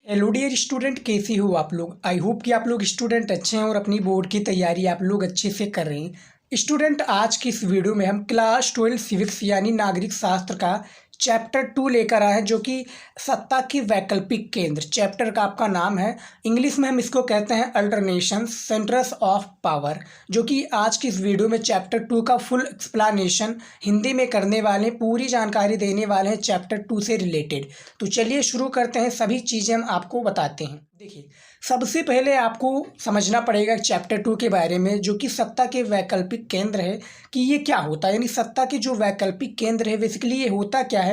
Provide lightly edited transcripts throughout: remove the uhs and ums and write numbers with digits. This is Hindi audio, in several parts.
हेलो डियर स्टूडेंट, कैसे हो आप लोग। आई होप कि आप लोग स्टूडेंट अच्छे हैं और अपनी बोर्ड की तैयारी आप लोग अच्छे से कर रहे हैं। स्टूडेंट, आज की इस वीडियो में हम क्लास 12 सिविक्स यानी नागरिक शास्त्र का चैप्टर 2 लेकर आए हैं, जो कि सत्ता की वैकल्पिक केंद्र चैप्टर का आपका नाम है। इंग्लिश में हम इसको कहते हैं अल्टरनेशंस सेंटर्स ऑफ पावर, जो कि आज की इस वीडियो में चैप्टर 2 का फुल एक्सप्लेनेशन हिंदी में करने वाले हैं, पूरी जानकारी देने वाले हैं चैप्टर 2 से रिलेटेड। तो चलिए शुरू करते हैं, सभी चीज़ें हम आपको बताते हैं। देखिए, सबसे पहले आपको समझना पड़ेगा चैप्टर 2 के बारे में, जो कि सत्ता के वैकल्पिक केंद्र है, कि ये क्या होता है। यानी सत्ता के जो वैकल्पिक केंद्र है, बेसिकली ये होता क्या है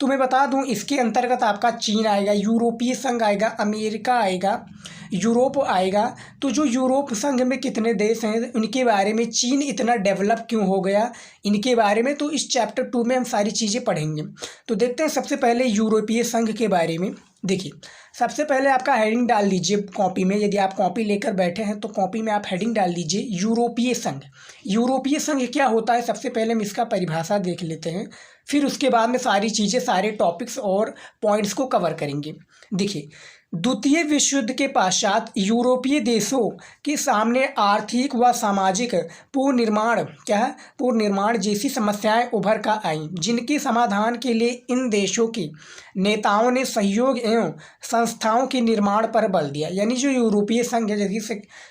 तो मैं बता दूं। इसके अंतर्गत आपका चीन आएगा, यूरोपीय संघ आएगा, अमेरिका आएगा, यूरोप आएगा। तो जो यूरोप संघ में कितने देश हैं उनके बारे में, चीन इतना डेवलप क्यों हो गया, इनके बारे में तो इस चैप्टर 2 में हम सारी चीज़ें पढ़ेंगे। तो देखते हैं सबसे पहले यूरोपीय संघ के बारे में। देखिए, सबसे पहले आपका हेडिंग डाल दीजिए कॉपी में। यदि आप कॉपी लेकर बैठे हैं तो कॉपी में आप हेडिंग डाल दीजिए यूरोपीय संघ। यूरोपीय संघ क्या होता है, सबसे पहले हम इसका परिभाषा देख लेते हैं, फिर उसके बाद में सारी चीज़ें, सारे टॉपिक्स और पॉइंट्स को कवर करेंगे। देखिए, द्वितीय विश्व युद्ध के पश्चात यूरोपीय देशों के सामने आर्थिक व सामाजिक पुनर्निर्माण जैसी समस्याएं उभर कर आईं, जिनके समाधान के लिए इन देशों के नेताओं ने सहयोग एवं संस्थाओं के निर्माण पर बल दिया। यानी जो यूरोपीय संघ है,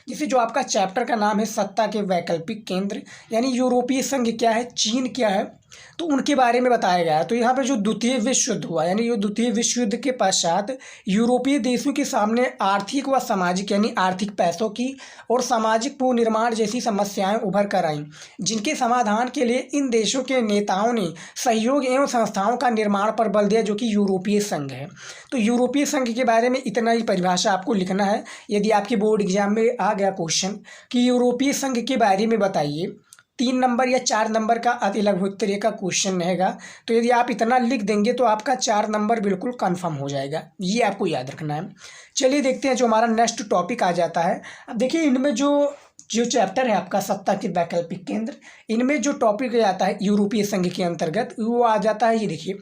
जैसे जो आपका चैप्टर का नाम है सत्ता के वैकल्पिक केंद्र, यानी यूरोपीय संघ क्या है, चीन क्या है, तो उनके बारे में बताया गया है। तो यहाँ पर जो द्वितीय विश्व युद्ध हुआ, यानी जो द्वितीय विश्व युद्ध के पश्चात यूरोपीय देशों के सामने आर्थिक व सामाजिक, यानी आर्थिक पैसों की और सामाजिक पुनर्निर्माण जैसी समस्याएं उभर कर आईं, जिनके समाधान के लिए इन देशों के नेताओं ने सहयोग एवं संस्थाओं का निर्माण पर बल दिया, जो कि यूरोपीय संघ है। तो यूरोपीय संघ के बारे में इतना ही परिभाषा आपको लिखना है। यदि आपके बोर्ड एग्जाम में आ गया क्वेश्चन कि यूरोपीय संघ के बारे में बताइए, 3 नंबर या 4 नंबर का अति लघु उत्तरीय का क्वेश्चन रहेगा, तो यदि आप इतना लिख देंगे तो आपका 4 नंबर बिल्कुल कंफर्म हो जाएगा। ये आपको याद रखना है। चलिए देखते हैं जो हमारा नेक्स्ट टॉपिक आ जाता है। अब देखिए, इनमें जो चैप्टर है आपका सत्ता के वैकल्पिक केंद्र, इनमें जो टॉपिक आता है यूरोपीय संघ के अंतर्गत, वो आ जाता है, ये देखिए,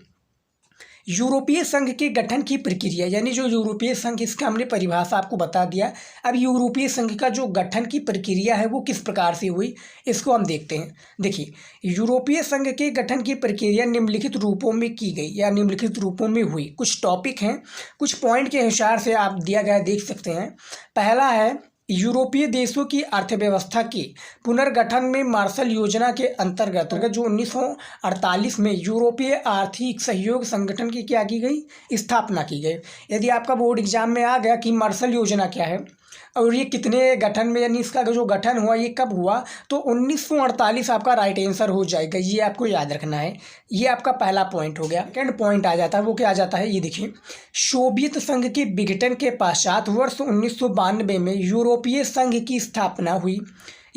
यूरोपीय संघ के गठन की प्रक्रिया। यानी जो यूरोपीय संघ, इसका हमने परिभाषा आपको बता दिया। अब यूरोपीय संघ का जो गठन की प्रक्रिया है वो किस प्रकार से हुई, इसको हम देखते हैं। देखिए, यूरोपीय संघ के गठन की प्रक्रिया निम्नलिखित रूपों में की गई या निम्नलिखित रूपों में हुई। कुछ टॉपिक हैं, कुछ पॉइंट के अनुसार से आप दिया गया देख सकते हैं। पहला है, यूरोपीय देशों की अर्थव्यवस्था के पुनर्गठन में मार्शल योजना के अंतर्गत जो 1948 में यूरोपीय आर्थिक सहयोग संगठन की क्या की गई, स्थापना की गई। यदि आपका बोर्ड एग्जाम में आ गया कि मार्शल योजना क्या है और ये कितने गठन में, यानी इसका जो गठन हुआ ये कब हुआ, तो 1948 आपका राइट आंसर हो जाएगा। ये आपको याद रखना है। ये आपका पहला पॉइंट हो गया। सेकंड पॉइंट आ जाता है, वो क्या आ जाता है, ये देखिए, सोवियत संघ के विघटन के पश्चात वर्ष 1992 में यूरोपीय संघ की स्थापना हुई।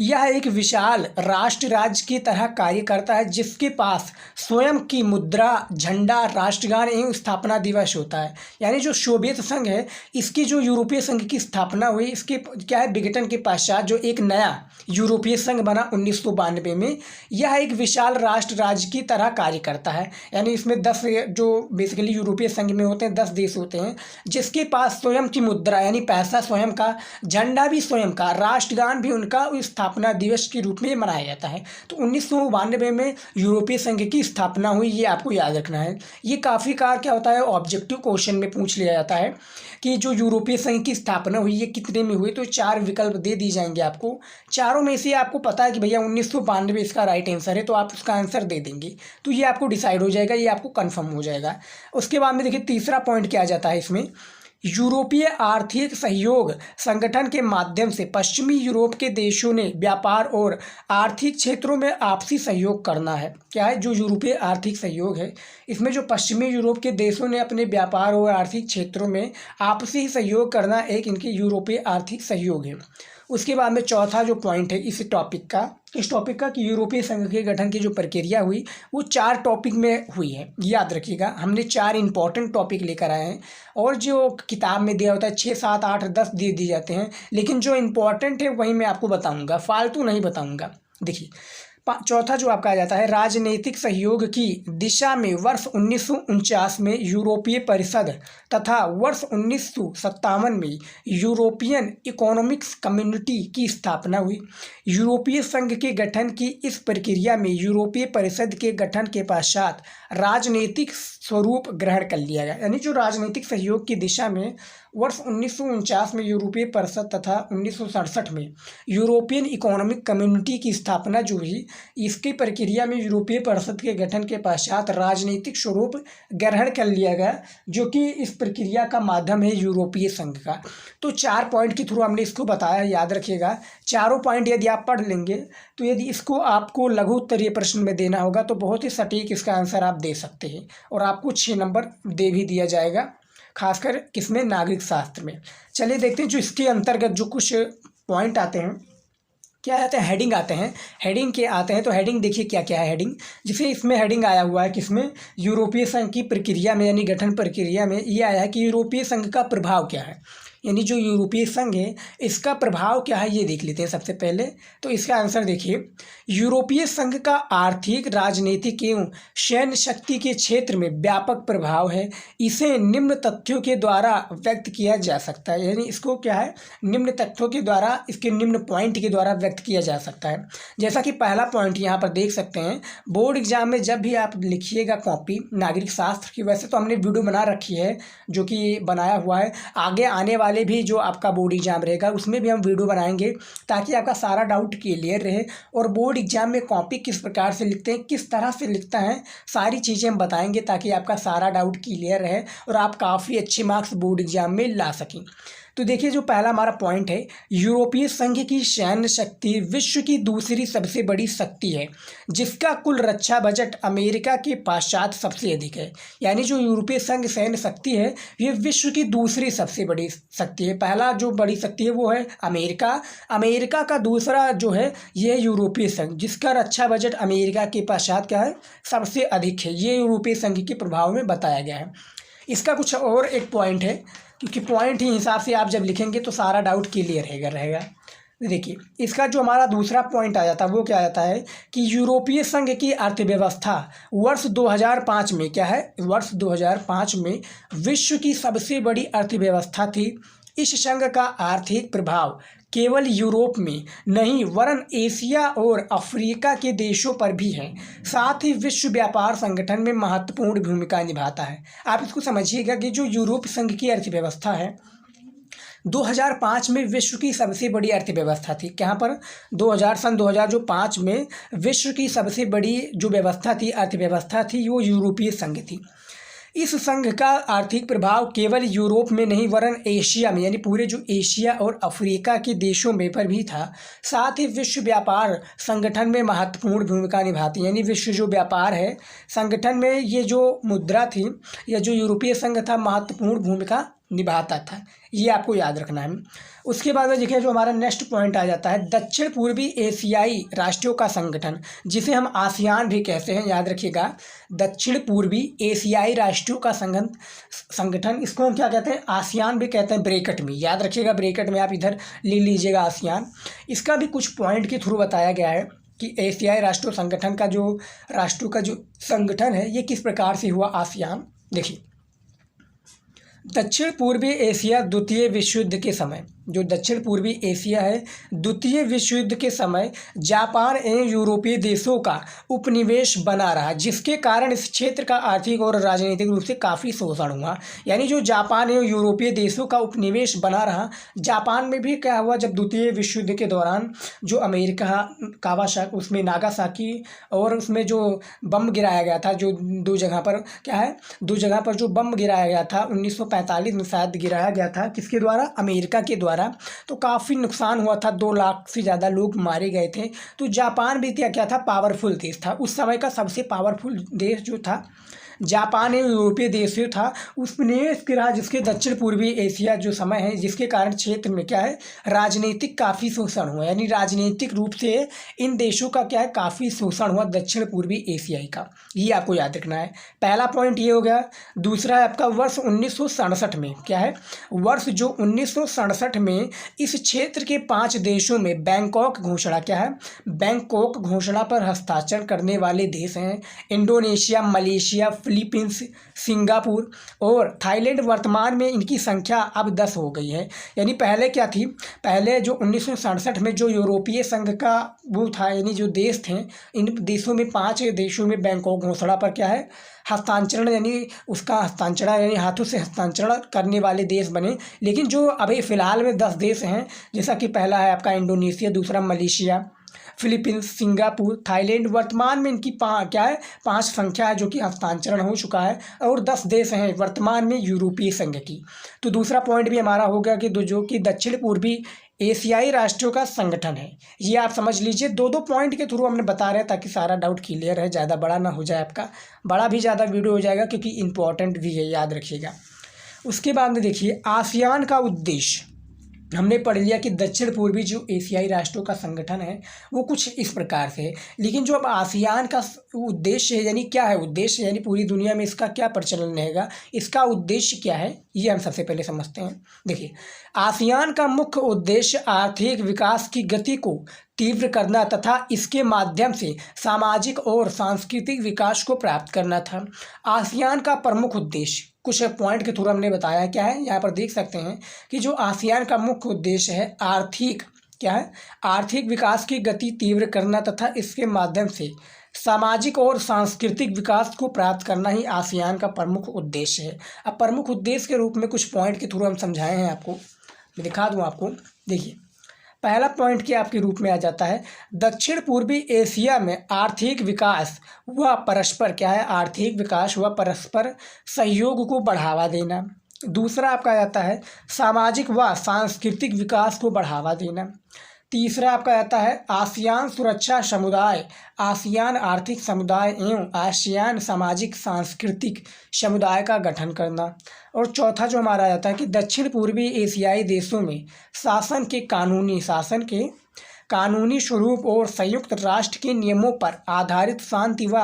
यह एक विशाल राष्ट्र राज्य की तरह कार्य करता है, जिसके पास स्वयं की मुद्रा, झंडा, राष्ट्रगान एवं स्थापना दिवस होता है। यानी जो सोवियत संघ है, इसकी जो यूरोपीय संघ की स्थापना हुई, इसके क्या है, विघटन के पश्चात जो एक नया यूरोपीय संघ बना 1992 में, यह एक विशाल राष्ट्र राज्य की तरह कार्य करता है। यानी इसमें 10 जो बेसिकली यूरोपीय संघ में होते हैं, 10 देश होते हैं, जिसके पास स्वयं की मुद्रा यानी पैसा स्वयं का, झंडा भी स्वयं का, राष्ट्रगान भी उनका, स्थापना दिवस के रूप में मनाया जाता है। तो 1992 में यूरोपीय संघ की स्थापना हुई, ये आपको याद रखना है। ये काफ़ी कार क्या होता है, ऑब्जेक्टिव क्वेश्चन में पूछ लिया जाता है कि जो यूरोपीय संघ की स्थापना हुई ये कितने में हुई। तो 4 विकल्प दे दी जाएंगे आपको, चारों में से आपको पता है कि भैया 1992 इसका राइट आंसर है, तो आप उसका आंसर दे देंगे, तो ये आपको डिसाइड हो जाएगा, ये आपको कन्फर्म हो जाएगा। उसके बाद में देखिए, तीसरा पॉइंट क्या आ जाता है इसमें, यूरोपीय आर्थिक सहयोग संगठन के माध्यम से पश्चिमी यूरोप के देशों ने व्यापार और आर्थिक क्षेत्रों में आपसी सहयोग करना है। क्या है, जो यूरोपीय आर्थिक सहयोग है, इसमें जो पश्चिमी यूरोप के देशों ने अपने व्यापार और आर्थिक क्षेत्रों में आपसी सहयोग करना एक इनके यूरोपीय आर्थिक सहयोग है। उसके बाद में चौथा जो पॉइंट है इस टॉपिक का कि यूरोपीय संघ के गठन की जो प्रक्रिया हुई वो 4 टॉपिक में हुई है। याद रखिएगा, हमने 4 इंपॉर्टेंट टॉपिक लेकर आए हैं, और जो किताब में दिया होता है 6, 7, 8, 10 दे दिए जाते हैं, लेकिन जो इंपॉर्टेंट है वही मैं आपको बताऊंगा, फालतू नहीं बताऊंगा। देखिए, चौथा जो आपका आ जाता है, राजनीतिक सहयोग की दिशा में वर्ष 1949 में यूरोपीय परिषद तथा वर्ष 1957 में यूरोपियन इकोनॉमिक्स कम्युनिटी की स्थापना हुई। यूरोपीय संघ के गठन की इस प्रक्रिया में यूरोपीय परिषद के गठन के पश्चात राजनीतिक स्वरूप ग्रहण कर लिया गया। यानी जो राजनीतिक सहयोग की दिशा में वर्ष 1949 में यूरोपीय परिषद तथा 1967 में यूरोपियन इकोनॉमिक कम्युनिटी की स्थापना जो हुई, इसकी प्रक्रिया में यूरोपीय परिषद के गठन के पश्चात राजनीतिक स्वरूप ग्रहण कर लिया गया, जो कि इस प्रक्रिया का माध्यम है यूरोपीय संघ का। तो 4 पॉइंट के थ्रू हमने इसको बताया, याद रखिएगा। चारों पॉइंट यदि आप पढ़ लेंगे तो यदि इसको आपको लघु उत्तरीय प्रश्न में देना होगा तो बहुत ही सटीक इसका आंसर आप दे सकते हैं और आपको 6 नंबर दे भी दिया जाएगा, खासकर किसमें, नागरिक शास्त्र में। चलिए देखते हैं जो इसके अंतर्गत जो कुछ पॉइंट आते हैं, क्या आते हैं, हेडिंग आते हैं। हेडिंग के आते हैं तो हेडिंग देखिए क्या क्या है हेडिंग। जिसे इसमें हेडिंग आया हुआ है किसमें, यूरोपीय संघ की प्रक्रिया में, यानी गठन प्रक्रिया में ये आया है कि यूरोपीय संघ का प्रभाव क्या है, यानी जो यूरोपीय संघ है इसका प्रभाव क्या है, ये देख लेते हैं सबसे पहले। तो इसका आंसर देखिए, यूरोपीय संघ का आर्थिक, राजनीतिक एवं सैन्य शक्ति के क्षेत्र में व्यापक प्रभाव है। इसे निम्न तथ्यों के द्वारा व्यक्त किया जा सकता है, यानी इसको क्या है, निम्न तथ्यों के द्वारा, इसके निम्न पॉइंट के द्वारा व्यक्त किया जा सकता है। जैसा कि पहला पॉइंट यहाँ पर देख सकते हैं, बोर्ड एग्जाम में जब भी आप लिखिएगा कॉपी नागरिक शास्त्र की, वैसे तो हमने वीडियो बना रखी है जो कि बनाया हुआ है, आगे आने वाले भी जो आपका बोर्ड एग्जाम रहेगा उसमें भी हम वीडियो बनाएंगे ताकि आपका सारा डाउट क्लियर रहे। और बोर्ड एग्जाम में कॉपी किस प्रकार से लिखते हैं, किस तरह से लिखता है, सारी चीज़ें हम बताएंगे ताकि आपका सारा डाउट क्लियर रहे और आप काफ़ी अच्छे मार्क्स बोर्ड एग्जाम में ला सकें। तो देखिए जो पहला हमारा पॉइंट है, यूरोपीय संघ की सैन्य शक्ति विश्व की दूसरी सबसे बड़ी शक्ति है, जिसका कुल रक्षा बजट अमेरिका के पश्चात सबसे अधिक है। यानी जो यूरोपीय संघ सैन्य शक्ति है ये विश्व की दूसरी सबसे बड़ी शक्ति है। पहला जो बड़ी शक्ति है वो है अमेरिका, अमेरिका का दूसरा जो है ये है यूरोपीय संघ, जिसका रक्षा बजट अमेरिका के पश्चात क्या है, सबसे अधिक है। ये यूरोपीय संघ के प्रभाव में बताया गया है। इसका कुछ और एक पॉइंट है, क्योंकि पॉइंट ही हिसाब से आप जब लिखेंगे तो सारा डाउट क्लियर रहेगा। देखिए इसका जो हमारा दूसरा पॉइंट आ जाता है वो क्या आ जाता है कि यूरोपीय संघ की अर्थव्यवस्था वर्ष 2005 में क्या है, वर्ष 2005 में विश्व की सबसे बड़ी अर्थव्यवस्था थी। इस संघ का आर्थिक प्रभाव केवल यूरोप में नहीं वरन एशिया और अफ्रीका के देशों पर भी है, साथ ही विश्व व्यापार संगठन में महत्वपूर्ण भूमिका निभाता है। आप इसको समझिएगा कि जो यूरोप संघ की अर्थव्यवस्था है 2005 में विश्व की सबसे बड़ी अर्थव्यवस्था थी। कहाँ पर, 2005 में विश्व की सबसे बड़ी जो व्यवस्था थी, अर्थव्यवस्था थी, वो यूरोपीय संघ थी। इस संघ का आर्थिक प्रभाव केवल यूरोप में नहीं वरन एशिया में, यानी पूरे जो एशिया और अफ्रीका के देशों में पर भी था। साथ ही विश्व व्यापार संगठन में महत्वपूर्ण भूमिका निभाती, यानी विश्व जो व्यापार है संगठन में ये जो मुद्रा थी या जो यूरोपीय संघ था महत्वपूर्ण भूमिका निभाता था। ये आपको याद रखना है। उसके बाद में देखिए जो हमारा नेक्स्ट पॉइंट आ जाता है, दक्षिण पूर्वी एशियाई राष्ट्रों का संगठन, जिसे हम आसियान भी कहते हैं, याद रखिएगा। दक्षिण पूर्वी एशियाई राष्ट्रों का संगठन, इसको हम क्या कहते हैं, आसियान भी कहते हैं, ब्रैकेट में याद रखिएगा, ब्रैकेट में आप इधर ले लीजिएगा आसियान। इसका भी कुछ पॉइंट के थ्रू बताया गया है कि एशियाई राष्ट्रों संगठन का जो राष्ट्रों का जो संगठन है ये किस प्रकार से हुआ, आसियान। देखिए दक्षिण पूर्वी एशिया द्वितीय विश्व युद्ध के समय, जो दक्षिण पूर्वी एशिया है द्वितीय विश्व युद्ध के समय जापान एवं यूरोपीय देशों का उपनिवेश बना रहा, जिसके कारण इस क्षेत्र का आर्थिक और राजनीतिक रूप से काफ़ी शोषण हुआ। यानी जो जापान एवं यूरोपीय देशों का उपनिवेश बना रहा, जापान में भी क्या हुआ, जब द्वितीय विश्व युद्ध के दौरान जो अमेरिका कावासाकी, उसमें नागासाकी और उसमें जो बम गिराया गया था, जो 2 जगह पर क्या है, 2 जगह पर जो बम गिराया गया था 1945 में शायद गिराया गया था, किसके द्वारा, अमेरिका के द्वारा। तो काफ़ी नुकसान हुआ था, 2 लाख से ज़्यादा लोग मारे गए थे। तो जापान भी क्या था, पावरफुल देश था, उस समय का सबसे पावरफुल देश जो था जापान एवं यूरोपीय देश जो था उसने इसके रहा, जिसके दक्षिण पूर्वी एशिया जो समय है, जिसके कारण क्षेत्र में क्या है, राजनीतिक काफ़ी शोषण हुआ, यानी राजनीतिक रूप से इन देशों का क्या है, काफ़ी शोषण हुआ दक्षिण पूर्वी एशियाई का। ये आपको याद रखना है। पहला पॉइंट ये हो गया। दूसरा है आपका वर्ष 1967 में क्या है, वर्ष जो 1967 में इस क्षेत्र के 5 देशों में बैंकॉक घोषणा क्या है, बैंकॉक घोषणा पर हस्ताक्षर करने वाले देश हैं इंडोनेशिया, मलेशिया, फिलीपींस, सिंगापुर और थाईलैंड। वर्तमान में इनकी संख्या अब 10 हो गई है। यानी पहले क्या थी, पहले जो 1967 में जो यूरोपीय संघ का वो था, यानी जो देश थे, इन देशों में 5 देशों में बैंकॉक घोषणा पर क्या है, हस्तांतरण, यानी उसका हस्तांतरण यानी हाथों से हस्तांतरण करने वाले देश बने। लेकिन जो अभी फ़िलहाल में 10 देश हैं, जैसा कि पहला है आपका इंडोनेशिया, दूसरा मलेशिया, फिलीपींस, सिंगापुर, थाईलैंड। वर्तमान में इनकी क्या है, 5 संख्या है जो कि हस्तांतरण हो चुका है, और 10 देश हैं वर्तमान में यूरोपीय संघ की। तो दूसरा पॉइंट भी हमारा हो गया कि जो कि दक्षिण पूर्वी एशियाई राष्ट्रों का संगठन है। ये आप समझ लीजिए, 2-2 पॉइंट के थ्रू हमने बता रहे हैं ताकि सारा डाउट क्लियर है, ज़्यादा बड़ा ना हो जाए, आपका बड़ा भी ज़्यादा वीडियो हो जाएगा क्योंकि इंपॉर्टेंट भी है, याद रखिएगा। उसके बाद में देखिए आसियान का उद्देश्य हमने पढ़ लिया कि दक्षिण पूर्वी जो एशियाई राष्ट्रों का संगठन है वो कुछ इस प्रकार से है। लेकिन जो अब आसियान का उद्देश्य है, यानी क्या है उद्देश्य, यानी पूरी दुनिया में इसका क्या प्रचलन रहेगा, इसका उद्देश्य क्या है, ये हम सबसे पहले समझते हैं। देखिए आसियान का मुख्य उद्देश्य आर्थिक विकास की गति को तीव्र करना तथा इसके माध्यम से सामाजिक और सांस्कृतिक विकास को प्राप्त करना था। आसियान का प्रमुख उद्देश्य कुछ पॉइंट के थ्रू हमने बताया क्या है, यहाँ पर देख सकते हैं कि जो आसियान का मुख्य उद्देश्य है आर्थिक क्या है, आर्थिक विकास की गति तीव्र करना तथा इसके माध्यम से सामाजिक और सांस्कृतिक विकास को प्राप्त करना ही आसियान का प्रमुख उद्देश्य है। अब प्रमुख उद्देश्य के रूप में कुछ पॉइंट के थ्रू हम समझाए हैं आपको, मैं दिखा दूँ आपको। देखिए पहला पॉइंट क्या आपके रूप में आ जाता है, दक्षिण पूर्वी एशिया में आर्थिक विकास व परस्पर क्या है, आर्थिक विकास व परस्पर सहयोग को बढ़ावा देना। दूसरा आपका आ जाता है सामाजिक व सांस्कृतिक विकास को बढ़ावा देना। तीसरा आपका आता है आसियान सुरक्षा समुदाय, आसियान आर्थिक समुदाय एवं आसियान सामाजिक सांस्कृतिक समुदाय का गठन करना। और चौथा जो हमारा आता है कि दक्षिण पूर्वी एशियाई देशों में शासन के कानूनी स्वरूप और संयुक्त राष्ट्र के नियमों पर आधारित शांति व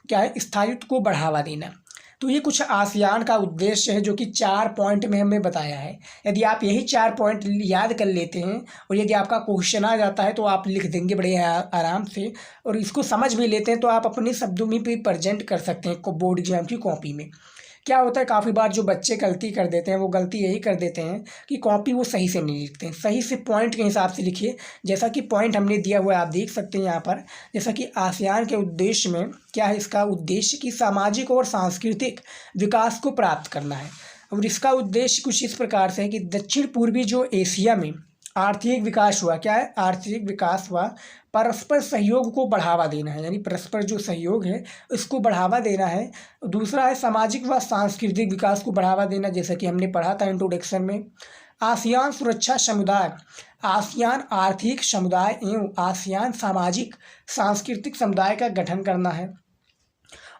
क्या है स्थायित्व को बढ़ावा देना। तो ये कुछ आसियान का उद्देश्य है जो कि 4 पॉइंट में हमें बताया है। यदि आप यही 4 पॉइंट याद कर लेते हैं और यदि आपका क्वेश्चन आ जाता है तो आप लिख देंगे बड़े आराम से, और इसको समझ भी लेते हैं तो आप अपने शब्दों में भी प्रेजेंट कर सकते हैं बोर्ड एग्जाम की कॉपी में। क्या होता है काफ़ी बार जो बच्चे गलती कर देते हैं वो गलती यही कर देते हैं कि कॉपी वो सही से नहीं लिखते हैं, सही से पॉइंट के हिसाब से लिखिए। जैसा कि पॉइंट हमने दिया हुआ है आप देख सकते हैं यहाँ पर, जैसा कि आसियान के उद्देश्य में क्या है, इसका उद्देश्य कि सामाजिक और सांस्कृतिक विकास को प्राप्त करना है। और इसका उद्देश्य कुछ इस प्रकार से है कि दक्षिण पूर्वी जो एशिया में आर्थिक विकास हुआ, क्या है आर्थिक विकास हुआ, परस्पर सहयोग को बढ़ावा देना है, यानी परस्पर जो सहयोग है इसको बढ़ावा देना है। दूसरा है सामाजिक व सांस्कृतिक विकास को बढ़ावा देना, जैसा कि हमने पढ़ा था इंट्रोडक्शन में। आसियान सुरक्षा समुदाय, आसियान आर्थिक समुदाय एवं आसियान सामाजिक सांस्कृतिक समुदाय का गठन करना है।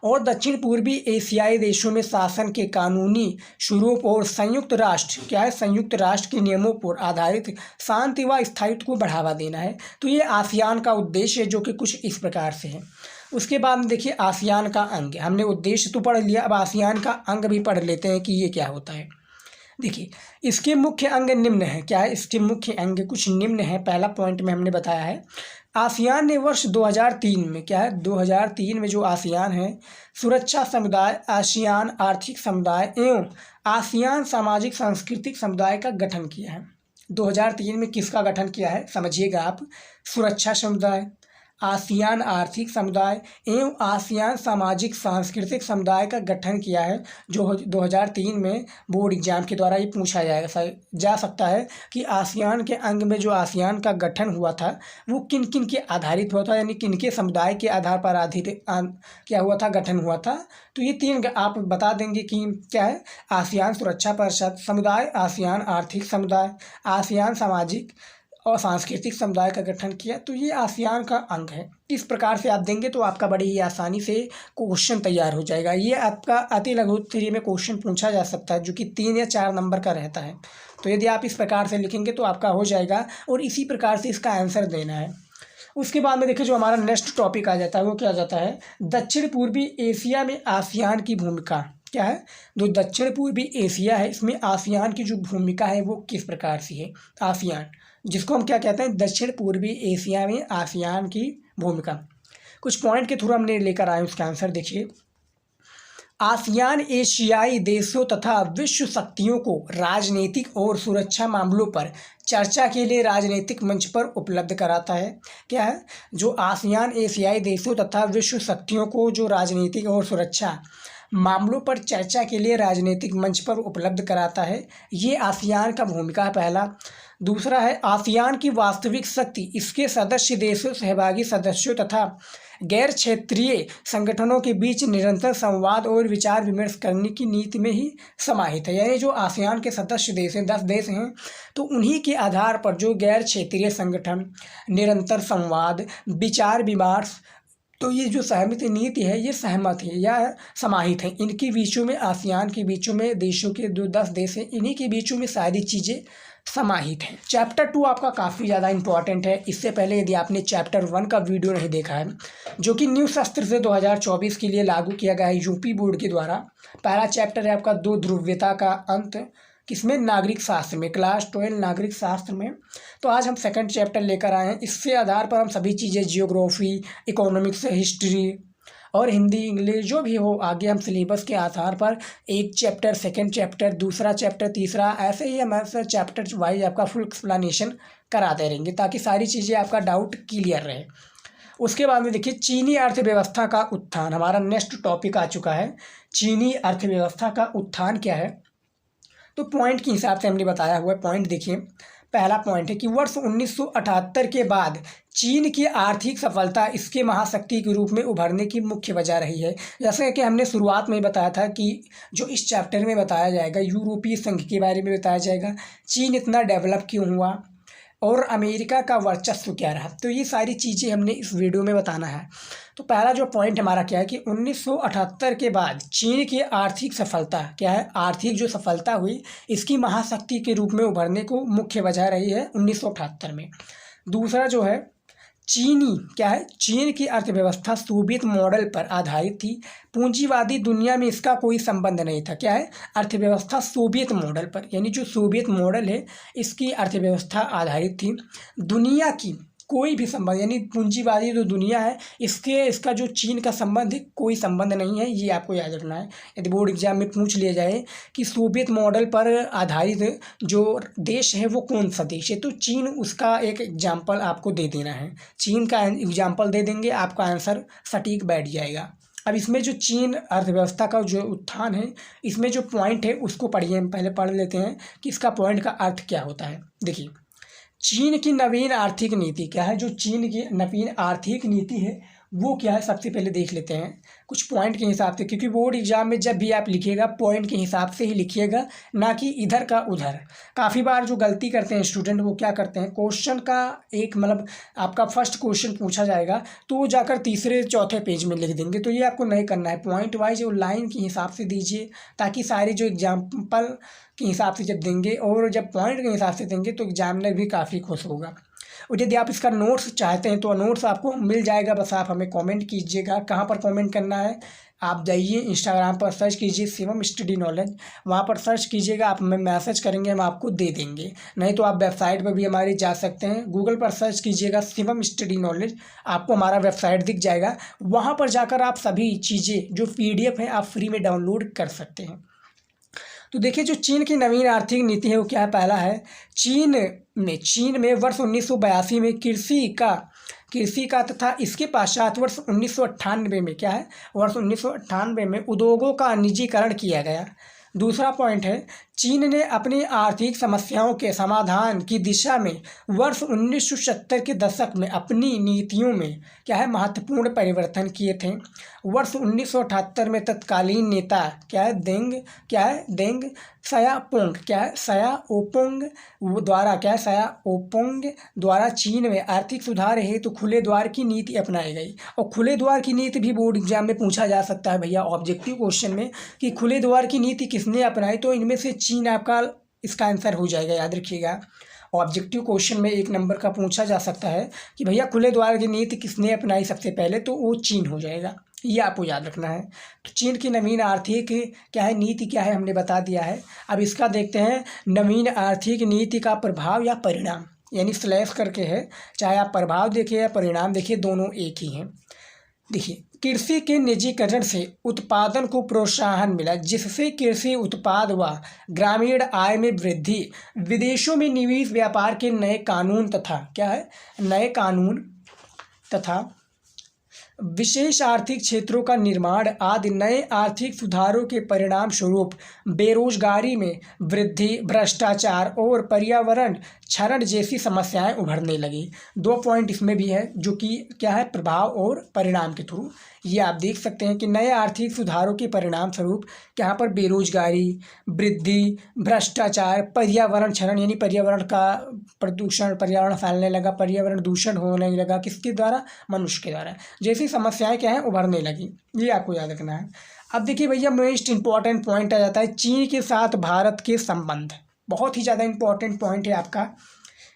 और दक्षिण पूर्वी एशियाई देशों में शासन के कानूनी स्वरूप और संयुक्त राष्ट्र क्या है, संयुक्त राष्ट्र के नियमों पर आधारित शांति व स्थायित्व को बढ़ावा देना है। तो ये आसियान का उद्देश्य है जो कि कुछ इस प्रकार से है। उसके बाद में देखिए आसियान का अंग, हमने उद्देश्य तो पढ़ लिया, अब आसियान का अंग भी पढ़ लेते हैं कि ये क्या होता है। देखिए इसके मुख्य अंग निम्न है, क्या है इसके मुख्य अंग कुछ निम्न है। पहला पॉइंट में हमने बताया है आसियान ने वर्ष 2003 में क्या है, 2003 में जो आसियान है सुरक्षा समुदाय, आसियान आर्थिक समुदाय एवं आसियान सामाजिक सांस्कृतिक समुदाय का गठन किया है। 2003 में किसका गठन किया है समझिएगा आप, सुरक्षा समुदाय, आसियान आर्थिक समुदाय एवं आसियान सामाजिक सांस्कृतिक समुदाय का गठन किया है, जो 2003 में बोर्ड एग्जाम के द्वारा ये पूछा जा सकता है कि आसियान के अंग में जो आसियान का गठन हुआ था वो किन किन के आधारित हुआ था, यानी किन के समुदाय के आधार पर आधारित क्या हुआ था, गठन हुआ था। तो ये 3 आप बता देंगे कि क्या है, आसियान सुरक्षा परिषद समुदाय, आसियान आर्थिक समुदाय, आसियान सामाजिक और सांस्कृतिक समुदाय का गठन किया। तो ये आसियान का अंग है। इस प्रकार से आप देंगे तो आपका बड़ी ही आसानी से क्वेश्चन तैयार हो जाएगा। ये आपका अति लघु थ्री में क्वेश्चन पूछा जा सकता है, जो कि 3 या 4 नंबर का रहता है। तो यदि आप इस प्रकार से लिखेंगे तो आपका हो जाएगा, और इसी प्रकार से इसका आंसर देना है। उसके बाद में देखिए जो हमारा नेक्स्ट टॉपिक आ जाता है वो क्या आ जाता है, दक्षिण पूर्वी एशिया में आसियान की भूमिका क्या है। जो दक्षिण पूर्वी एशिया है इसमें आसियान की जो भूमिका है वो किस प्रकार से है। आसियान, जिसको हम क्या कहते हैं, दक्षिण पूर्वी एशिया में आसियान की भूमिका। कुछ पॉइंट के थ्रू हमने लेकर आए, उसका आंसर देखिए। आसियान एशियाई देशों तथा विश्व शक्तियों को राजनीतिक और सुरक्षा मामलों पर चर्चा के लिए राजनीतिक मंच पर उपलब्ध कराता है। क्या है, जो आसियान एशियाई देशों तथा विश्व शक्तियों को जो राजनीतिक और सुरक्षा मामलों पर चर्चा के लिए राजनीतिक मंच पर उपलब्ध कराता है। ये आसियान का भूमिका है पहला। दूसरा है आसियान की वास्तविक शक्ति इसके सदस्य देशों, सहभागी सदस्यों तथा गैर क्षेत्रीय संगठनों के बीच निरंतर संवाद और विचार विमर्श करने की नीति में ही समाहित है। यानी जो आसियान के सदस्य देश हैं, 10 देश हैं, तो उन्हीं के आधार पर जो गैर क्षेत्रीय संगठन, निरंतर संवाद, विचार विमर्श, तो ये जो सहमति नीति है ये सहमत है या समाहित है। इनके बीचों में, आसियान के बीचों में देशों के जो 10 देश हैं, इन्हीं के बीचों में सारी चीज़ें समाहित हैं। चैप्टर 2 आपका काफ़ी ज़्यादा इंपॉर्टेंट है। इससे पहले यदि आपने चैप्टर 1 का वीडियो नहीं देखा है, जो कि न्यू शस्त्र से 2024 के लिए लागू किया गया है यूपी बोर्ड के द्वारा, पहला चैप्टर है आपका 2 ध्रुवीयता का अंत, किसमें, नागरिक शास्त्र में, क्लास 12 नागरिक शास्त्र में। तो आज हम सेकंड चैप्टर लेकर आए हैं। इसके आधार पर हम सभी चीज़ें, जियोग्राफी, इकोनॉमिक्स, हिस्ट्री और हिंदी, इंग्लिश जो भी हो, आगे हम सिलेबस के आधार पर एक चैप्टर, सेकंड चैप्टर, दूसरा चैप्टर, तीसरा, ऐसे ही हमारे चैप्टर वाइज आपका फुल एक्सप्लेनेशन कराते रहेंगे, ताकि सारी चीज़ें आपका डाउट क्लियर रहे। उसके बाद में देखिए चीनी अर्थव्यवस्था का उत्थान, हमारा नेक्स्ट टॉपिक आ चुका है। चीनी अर्थव्यवस्था का उत्थान क्या है, तो पॉइंट के हिसाब से हमने बताया हुआ है। पॉइंट देखिए, पहला पॉइंट है कि वर्ष 1978 के बाद चीन की आर्थिक सफलता इसके महाशक्ति के रूप में उभरने की मुख्य वजह रही है। जैसे कि हमने शुरुआत में बताया था कि जो इस चैप्टर में बताया जाएगा, यूरोपीय संघ के बारे में बताया जाएगा, चीन इतना डेवलप क्यों हुआ और अमेरिका का वर्चस्व क्या रहा। तो ये सारी चीज़ें हमने इस वीडियो में बताना है। तो पहला जो पॉइंट हमारा क्या है कि 1978 के बाद चीन की आर्थिक सफलता क्या है, आर्थिक जो सफलता हुई इसकी महाशक्ति के रूप में उभरने को मुख्य वजह रही है 1978 में। दूसरा जो है चीनी क्या है, चीन की अर्थव्यवस्था सोवियत मॉडल पर आधारित थी। पूंजीवादी दुनिया में इसका कोई संबंध नहीं था। क्या है, अर्थव्यवस्था सोवियत मॉडल पर, यानी जो सोवियत मॉडल है इसकी अर्थव्यवस्था आधारित थी। दुनिया की कोई भी संबंध, यानी पूंजीवादी जो दुनिया है इसका जो चीन का संबंध है, कोई संबंध नहीं है। ये आपको याद रखना है। यदि बोर्ड एग्जाम में पूछ लिया जाए कि सोवियत मॉडल पर आधारित जो देश है वो कौन सा देश है, तो चीन उसका एक एग्जाम्पल आपको दे देना है। चीन का एग्जाम्पल दे देंगे, आपका आंसर सटीक बैठ जाएगा। अब इसमें जो चीन अर्थव्यवस्था का जो उत्थान है, इसमें जो पॉइंट है उसको पढ़िए। हम पहले पढ़ लेते हैं कि इसका पॉइंट का अर्थ क्या होता है। देखिए, चीन की नवीन आर्थिक नीति क्या है, जो चीन की नवीन आर्थिक नीति है वो क्या है, सबसे पहले देख लेते हैं कुछ पॉइंट के हिसाब से, क्योंकि बोर्ड एग्जाम में जब भी आप लिखिएगा पॉइंट के हिसाब से ही लिखिएगा, ना कि इधर का उधर। काफ़ी बार जो गलती करते हैं स्टूडेंट, वो क्या करते हैं, क्वेश्चन का एक मतलब आपका फर्स्ट क्वेश्चन पूछा जाएगा तो वो जाकर तीसरे चौथे पेज में लिख देंगे। तो ये आपको नहीं करना है। पॉइंट वाइज और लाइन के हिसाब से दीजिए, ताकि सारी जो एग्जाम्पल के हिसाब से जब देंगे और जब पॉइंट के हिसाब से देंगे तो एग्जामिनर भी काफ़ी खुश होगा। और यदि आप इसका नोट्स चाहते हैं तो नोट्स आपको मिल जाएगा, बस आप हमें कमेंट कीजिएगा। कहाँ पर कमेंट करना है, आप जाइए इंस्टाग्राम पर सर्च कीजिए शिवम स्टडी नॉलेज, वहाँ पर सर्च कीजिएगा, आप हमें मैसेज करेंगे, हम आपको दे देंगे। नहीं तो आप वेबसाइट पर भी हमारी जा सकते हैं, गूगल पर सर्च कीजिएगा शिवम स्टडी नॉलेज, आपको हमारा वेबसाइट दिख जाएगा। वहाँ पर जाकर आप सभी चीज़ें जो PDF है आप फ्री में डाउनलोड कर सकते हैं। तो देखिए, जो चीन की नवीन आर्थिक नीति है वो क्या है, पहला है चीन में वर्ष 1982 में कृषि का तथा इसके पश्चात वर्ष 1998 में क्या है, वर्ष 1998 में उद्योगों का निजीकरण किया गया। दूसरा पॉइंट है चीन ने अपनी आर्थिक समस्याओं के समाधान की दिशा में वर्ष 1970 के दशक में अपनी नीतियों में क्या है महत्वपूर्ण परिवर्तन किए थे। वर्ष 1978 में तत्कालीन नेता देंग सायाओपोंग द्वारा चीन में आर्थिक सुधार हेतु खुले द्वार की नीति अपनाई गई। और खुले द्वार की नीति भी बोर्ड एग्जाम में पूछा जा सकता है भैया ऑब्जेक्टिव क्वेश्चन में कि खुले द्वार की नीति किसने अपनाई, तो इनमें से चीन आपका इसका आंसर हो जाएगा, याद रखिएगा। ऑब्जेक्टिव क्वेश्चन में 1 नंबर का पूछा जा सकता है कि भैया खुले द्वार की नीति किसने अपनाई सबसे पहले, तो वो चीन हो जाएगा, ये आपको याद रखना है। तो चीन की नवीन आर्थिक क्या है नीति क्या है हमने बता दिया है। अब इसका देखते हैं नवीन आर्थिक नीति का प्रभाव या परिणाम, यानी स्लैश करके है, चाहे आप प्रभाव देखिए या परिणाम देखिए दोनों एक ही हैं। देखिए, कृषि के निजीकरण से उत्पादन को प्रोत्साहन मिला, जिससे कृषि उत्पाद व ग्रामीण आय में वृद्धि, विदेशों में निवेश, व्यापार के नए कानून तथा विशेष आर्थिक क्षेत्रों का निर्माण आदि नए आर्थिक सुधारों के परिणाम स्वरूप बेरोजगारी में वृद्धि, भ्रष्टाचार और पर्यावरण क्षरण जैसी समस्याएं उभरने लगी। 2 पॉइंट इसमें भी है जो कि क्या है प्रभाव और परिणाम के थ्रू, ये आप देख सकते हैं कि नए आर्थिक सुधारों के परिणाम स्वरूप यहाँ पर बेरोजगारी, वृद्धि, भ्रष्टाचार, पर्यावरण क्षरण यानी पर्यावरण का प्रदूषण, पर्यावरण फैलने लगा, पर्यावरण दूषण होने लगा, किसके द्वारा, मनुष्य के द्वारा, जैसी समस्याएं क्या है उभरने लगी, ये आपको याद रखना है। अब देखिए भैया मोस्ट इंपॉर्टेंट पॉइंट आ जाता है चीन के साथ भारत के संबंध, बहुत ही ज़्यादा इंपॉर्टेंट पॉइंट है आपका,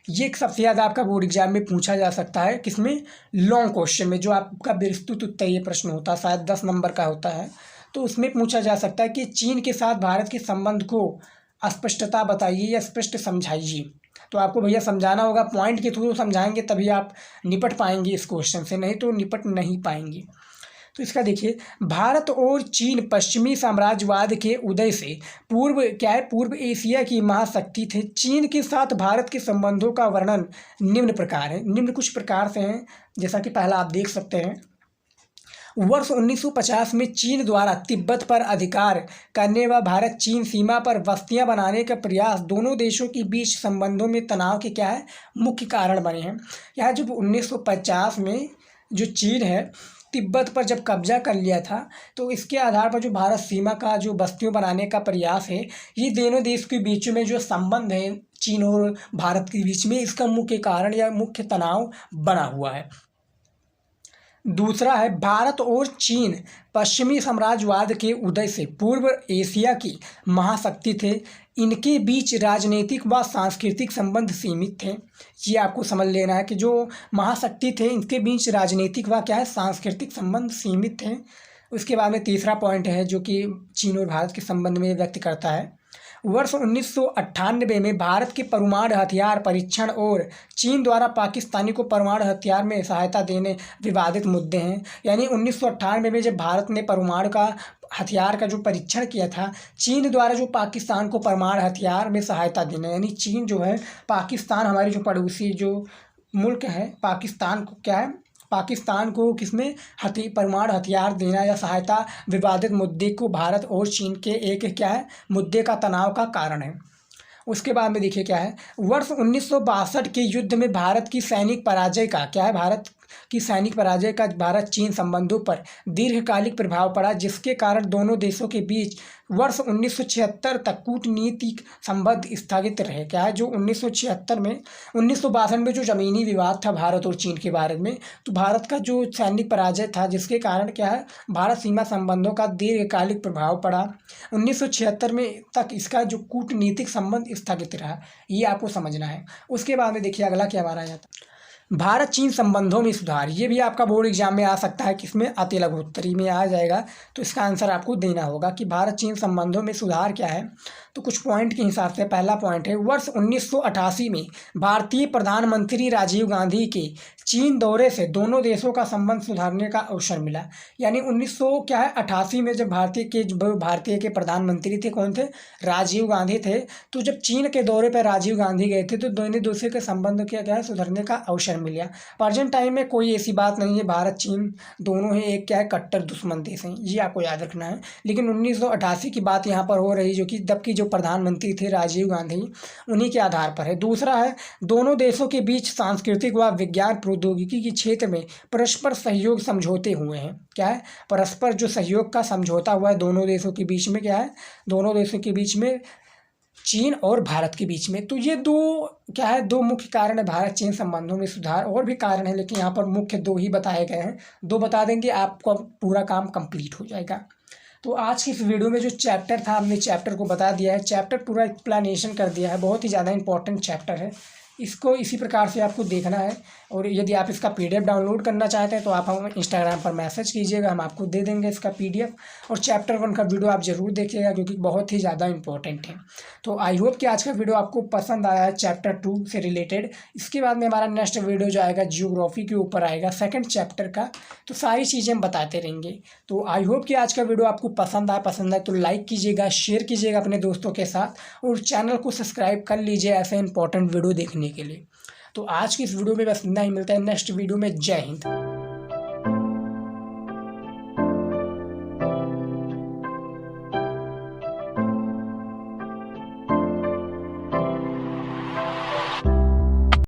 ये सबसे ज़्यादा आपका बोर्ड एग्जाम में पूछा जा सकता है, किसमें, लॉन्ग क्वेश्चन में, जो आपका विस्तृत उत्तरीय प्रश्न होता है, शायद 10 नंबर का होता है, तो उसमें पूछा जा सकता है कि चीन के साथ भारत के संबंध को स्पष्टता बताइए या स्पष्ट समझाइए। तो आपको भैया समझाना होगा, पॉइंट के थ्रू समझाएंगे तभी आप निपट पाएंगे इस क्वेश्चन से, नहीं तो निपट नहीं पाएंगे। तो इसका देखिए, भारत और चीन पश्चिमी साम्राज्यवाद के उदय से पूर्व एशिया की महाशक्ति थे। चीन के साथ भारत के संबंधों का वर्णन निम्न प्रकार है, निम्न कुछ प्रकार से हैं, जैसा कि पहला आप देख सकते हैं। वर्ष 1950 में चीन द्वारा तिब्बत पर अधिकार करने व भारत चीन सीमा पर बस्तियां बनाने का प्रयास दोनों देशों के बीच संबंधों में तनाव के क्या है मुख्य कारण बने हैं। यह जब 1950 में जो चीन है तिब्बत पर जब कब्जा कर लिया था, तो इसके आधार पर जो भारत सीमा का जो बस्तियों बनाने का प्रयास है, ये दोनों देश के बीच में जो संबंध है चीन और भारत के बीच में, इसका मुख्य कारण या मुख्य तनाव बना हुआ है। दूसरा है भारत और चीन पश्चिमी साम्राज्यवाद के उदय से पूर्व एशिया की महाशक्ति थे। इनके बीच राजनीतिक व सांस्कृतिक संबंध सीमित थे। ये आपको समझ लेना है कि जो महाशक्ति थे इनके बीच राजनीतिक व क्या है सांस्कृतिक संबंध सीमित थे। उसके बाद में तीसरा पॉइंट है जो कि चीन और भारत के संबंध में व्यक्त करता है। वर्ष 1998 में भारत के परमाणु हथियार परीक्षण और चीन द्वारा पाकिस्तानी को परमाणु हथियार में सहायता देने विवादित मुद्दे हैं। यानी 1998 में जब भारत ने परमाणु का हथियार का जो परीक्षण किया था, चीन द्वारा जो पाकिस्तान को परमाणु हथियार में सहायता देना, यानी चीन जो है पाकिस्तान, हमारी जो पड़ोसी जो मुल्क है पाकिस्तान को क्या है, पाकिस्तान को किसमें परमाणु हथियार देना या सहायता विवादित मुद्दे को भारत और चीन के एक क्या है मुद्दे का तनाव का कारण है। उसके बाद में देखिए क्या है, वर्ष 1962 के युद्ध में भारत की सैनिक पराजय का क्या है, भारत की सैनिक पराजय का भारत चीन संबंधों पर दीर्घकालिक प्रभाव पड़ा, जिसके कारण दोनों देशों के बीच वर्ष 1976 तक कूटनीतिक संबंध स्थगित रहे। क्या है, जो 1976 में 1962 में जो ज़मीनी विवाद था भारत और चीन के बारे में, तो भारत का जो सैनिक पराजय था जिसके कारण क्या है भारत सीमा संबंधों का दीर्घकालिक प्रभाव पड़ा। 1976 में तक इसका जो कूटनीतिक संबंध स्थगित रहा, ये आपको समझना है। उसके बाद में देखिए अगला क्या हमारा जाता है, भारत चीन संबंधों में सुधार। ये भी आपका बोर्ड एग्जाम में आ सकता है, किसमें, अति लघुत्तरी में आ जाएगा। तो इसका आंसर आपको देना होगा कि भारत चीन संबंधों में सुधार क्या है। तो कुछ पॉइंट के हिसाब से पहला पॉइंट है, वर्ष 1988 में भारतीय प्रधानमंत्री राजीव गांधी के चीन दौरे से दोनों देशों का संबंध सुधारने का अवसर मिला। यानी 1988 में जब भारतीय के प्रधानमंत्री थे, कौन थे, राजीव गांधी थे। तो जब चीन के दौरे पर राजीव गांधी गए थे तो दोनों देशों के संबंध क्या है सुधरने का अवसर मिला। प्रेजेंट टाइम में कोई ऐसी बात नहीं है, भारत चीन दोनों ही एक क्या है कट्टर दुश्मन देश हैं, ये आपको याद रखना है। लेकिन 1988 की बात यहाँ पर हो रही, जो कि जबकि जो प्रधानमंत्री थे राजीव गांधी, उन्हीं के आधार पर है। दूसरा है, दोनों देशों के बीच सांस्कृतिक व विज्ञान प्रौद्योगिकी के क्षेत्र में परस्पर सहयोग समझौते हुए हैं। क्या है? परस्पर जो सहयोग का समझौता हुआ है दोनों देशों के बीच में। क्या है? दोनों देशों के बीच में, चीन और भारत के बीच में। तो ये दो क्या है, दो मुख्य कारण है भारत चीन संबंधों में सुधार। और भी कारण है लेकिन यहाँ पर मुख्य दो ही बताए गए हैं। दो बता देंगे आपको पूरा काम कंप्लीट हो जाएगा। तो आज की इस वीडियो में जो चैप्टर था, हमने चैप्टर को बता दिया है, चैप्टर पूरा एक्सप्लेनेशन कर दिया है। बहुत ही ज़्यादा इंपॉर्टेंट चैप्टर है, इसको इसी प्रकार से आपको देखना है। और यदि आप इसका PDF डाउनलोड करना चाहते हैं तो आप हमें इंस्टाग्राम पर मैसेज कीजिएगा, हम आपको दे देंगे इसका PDF। और चैप्टर 1 का वीडियो आप ज़रूर देखिएगा क्योंकि बहुत ही ज़्यादा इंपॉर्टेंट है। तो आई होप कि आज का वीडियो आपको पसंद आया है चैप्टर 2 से रिलेटेड। इसके बाद में हमारा नेक्स्ट वीडियो जो आएगा जियोग्राफी के ऊपर आएगा, सेकंड चैप्टर का। तो सारी चीज़ें हम बताते रहेंगे। तो आई होप कि आज का वीडियो आपको पसंद आए तो लाइक कीजिएगा, शेयर कीजिएगा अपने दोस्तों के साथ, और चैनल को सब्सक्राइब कर लीजिए ऐसे इंपॉर्टेंट वीडियो देखने के लिए। तो आज की इस वीडियो में बस इतना ही, मिलता है नेक्स्ट वीडियो में। जय हिंद।